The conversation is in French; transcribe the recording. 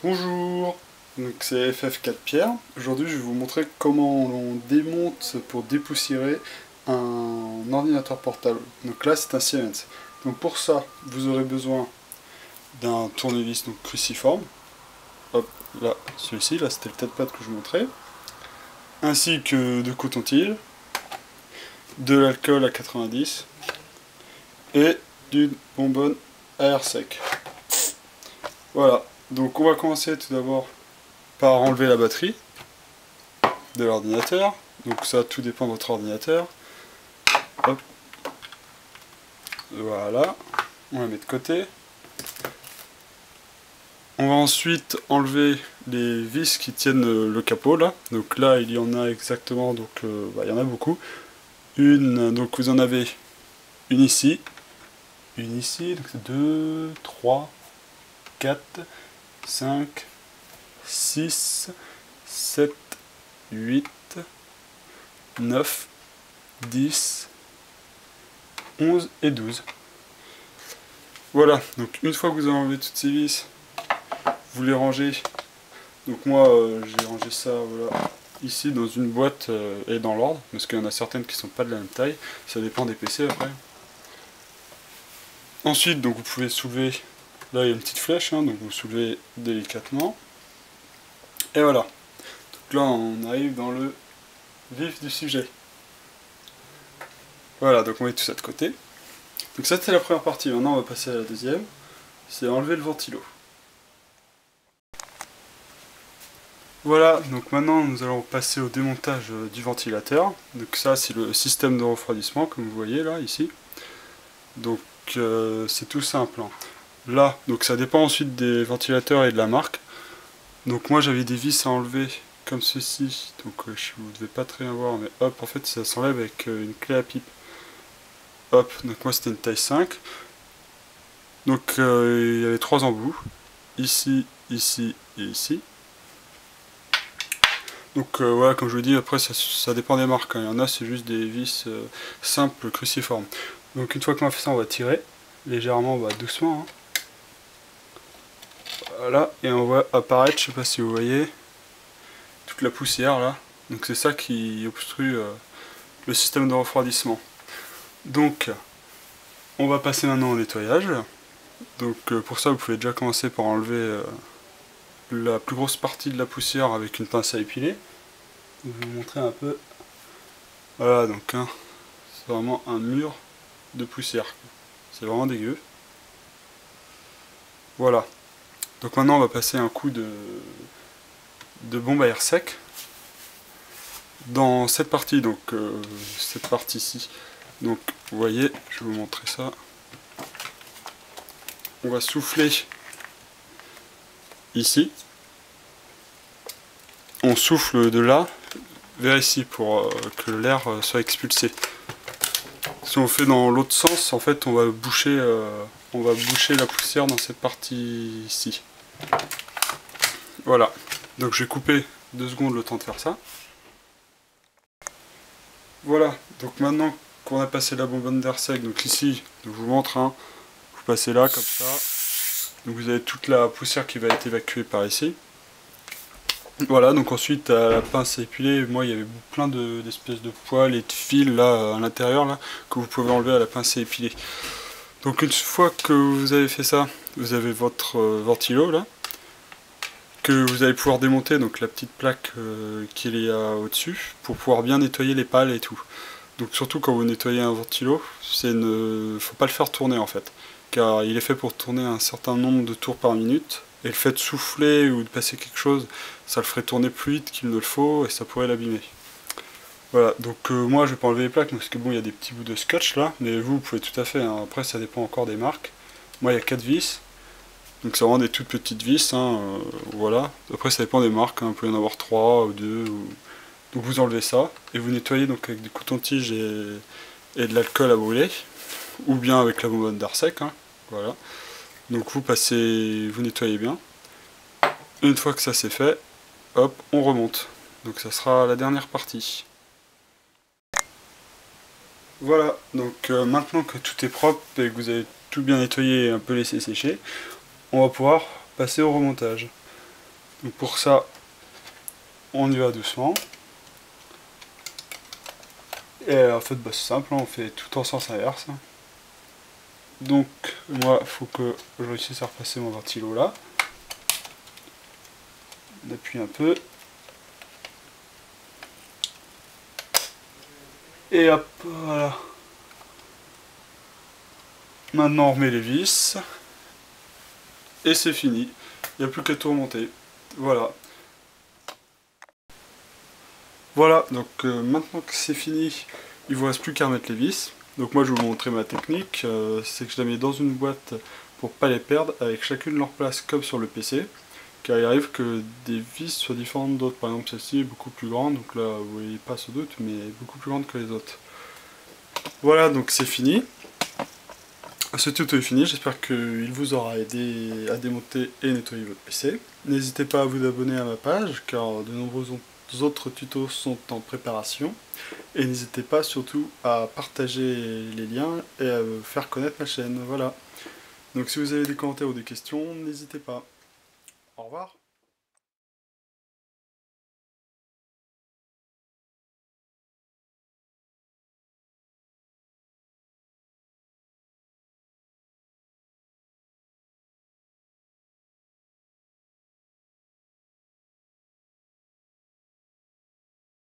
Bonjour, donc c'est FF4 Pierre. Aujourd'hui je vais vous montrer comment on démonte pour dépoussiérer un ordinateur portable. Donc là c'est un Siemens. Donc pour ça vous aurez besoin d'un tournevis donc cruciforme. Hop, là celui-ci, là c'était le tête-pad que je vous montrais. Ainsi que de coton-tige, de l'alcool à 90 et d'une bonbonne à air sec. Voilà, donc on va commencer tout d'abord par enlever la batterie de l'ordinateur. Donc ça, tout dépend de votre ordinateur. Hop. Voilà, on la met de côté. On va ensuite enlever les vis qui tiennent le capot là. Donc là, il y en a exactement, donc il y en a beaucoup. Donc vous en avez une ici, donc c'est 2, 3, 4, 5, 6, 7, 8, 9, 10, 11 et 12. Voilà, donc une fois que vous avez enlevé toutes ces vis, vous les rangez. Donc moi j'ai rangé ça voilà, ici dans une boîte et dans l'ordre, parce qu'il y en a certaines qui sont pas de la même taille, ça dépend des PC après. Ensuite donc vous pouvez soulever, là il y a une petite flèche, hein, donc vous soulevez délicatement. Et voilà, donc là on arrive dans le vif du sujet. Voilà, donc on met tout ça de côté. Donc ça c'était la première partie, maintenant on va passer à la deuxième, c'est enlever le ventilo. Voilà, donc maintenant nous allons passer au démontage du ventilateur. Donc ça c'est le système de refroidissement comme vous voyez là, ici. Donc c'est tout simple. Hein. Là, donc ça dépend ensuite des ventilateurs et de la marque. Donc moi j'avais des vis à enlever comme ceci. Donc vous ne devez pas très bien voir, mais hop, en fait ça s'enlève avec une clé à pipe. Hop, donc moi c'était une taille 5. Donc il y avait 3 embouts. Ici, ici et ici. Donc voilà, comme je vous dis, après ça dépend des marques. Hein. Il y en a c'est juste des vis simples cruciformes. Donc une fois qu'on a fait ça, on va tirer légèrement, doucement. Hein. Voilà, et on voit apparaître, je sais pas si vous voyez, toute la poussière là. Donc c'est ça qui obstrue le système de refroidissement. Donc on va passer maintenant au nettoyage. Donc pour ça vous pouvez déjà commencer par enlever la plus grosse partie de la poussière avec une pince à épiler. Je vais vous montrer un peu. Voilà, donc hein, c'est vraiment un mur de poussière. C'est vraiment dégueu. Voilà. Donc maintenant on va passer un coup de bombe à air sec dans cette partie, donc cette partie-ci. Donc vous voyez, je vais vous montrer ça. On va souffler ici. On souffle de là vers ici pour que l'air soit expulsé. Si on fait dans l'autre sens, en fait, on va boucher la poussière dans cette partie-ci. Voilà. Donc je vais couper 2 secondes le temps de faire ça. Voilà. Donc maintenant qu'on a passé la bonbonne d'air sec, donc ici, je vous montre, hein, vous passez là comme ça. Donc vous avez toute la poussière qui va être évacuée par ici. Voilà, donc ensuite à la pince à épiler, moi il y avait plein d'espèces de poils et de fils là à l'intérieur là que vous pouvez enlever à la pince à épiler. Donc une fois que vous avez fait ça, vous avez votre ventilo là que vous allez pouvoir démonter, donc la petite plaque qu'il y a au-dessus pour pouvoir bien nettoyer les pales et tout. Donc surtout quand vous nettoyez un ventilo, faut pas le faire tourner en fait, car il est fait pour tourner un certain nombre de tours par minute. Et le fait de souffler ou de passer quelque chose, ça le ferait tourner plus vite qu'il ne le faut et ça pourrait l'abîmer. Voilà, donc moi je vais pas enlever les plaques parce que bon, il y a des petits bouts de scotch là, mais vous pouvez tout à fait, hein. Après ça dépend encore des marques. Moi il y a 4 vis, donc c'est vraiment des toutes petites vis, hein, voilà. Après ça dépend des marques, hein. Il peut y en avoir 3 ou 2. Donc vous enlevez ça et vous nettoyez donc avec des coton-tiges et de l'alcool à brûler, ou bien avec la bonbonne d'air sec, hein. Voilà. Donc vous nettoyez bien. Une fois que ça c'est fait, hop, on remonte. Donc ça sera la dernière partie. Voilà, donc maintenant que tout est propre et que vous avez tout bien nettoyé et un peu laissé sécher, on va pouvoir passer au remontage. Donc pour ça, on y va doucement. Et en fait, bah, c'est simple, on fait tout en sens inverse. Donc moi, il faut que je réussisse à repasser mon ventilo là. On appuie un peu. Et hop, voilà. Maintenant on remet les vis. Et c'est fini. Il n'y a plus qu'à tout remonter. Voilà. Voilà, donc maintenant que c'est fini, il ne vous reste plus qu'à remettre les vis. Donc moi je vais vous montrer ma technique. C'est que je la mets dans une boîte pour pas les perdre, avec chacune leur place comme sur le PC. Car il arrive que des vis soient différentes d'autres. Par exemple celle-ci est beaucoup plus grande, donc là vous voyez pas sans doute, mais beaucoup plus grande que les autres. Voilà, donc c'est fini. Ce tuto est fini, j'espère qu'il vous aura aidé à démonter et nettoyer votre PC. N'hésitez pas à vous abonner à ma page, car de nombreux autres tutos sont en préparation. Et n'hésitez pas surtout à partager les liens et à faire connaître ma chaîne. Voilà. Donc si vous avez des commentaires ou des questions, n'hésitez pas. Au revoir.